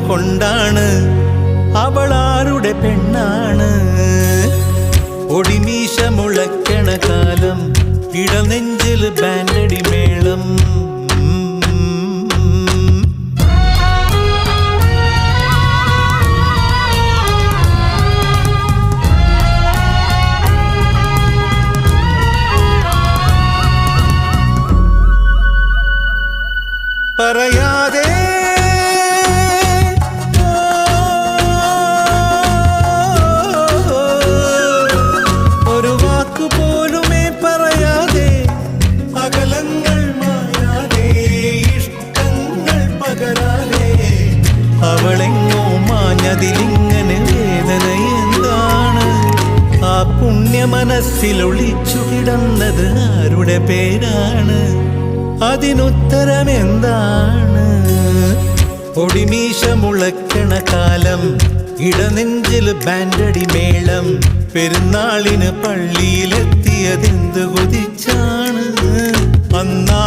കൊണ്ടാണ് അവളാരുടെ പെണ്ണാണ് ഒടിമീശ മുളക്കണ കാലം ഇടനെഞ്ചിൽ ബാൻഡടി മേളം പറയാതെ ഒരു വാക്കുപോലുമേ പറയാതെ അകലങ്ങൾ മായാതെ ഇഷ്ടങ്ങൾ പകരാതെ അവളെങ്ങോ മാഞ്ഞതിലിങ്ങനെ വേദന എന്താണ് ആ പുണ്യ മനസ്സിൽ ഒളിച്ചു കിടന്നത് ആരുടെ പേരാണ് അതിനുത്തരമെന്താണ് ഒടിമീശ മുളക്കണ കാലം ഇടനെഞ്ചിൽ ബാൻഡടി മേളം പെരുന്നാളിന് പള്ളിയിലെത്തിയതെന്ത് കൊതിച്ചാണ് അന്നാ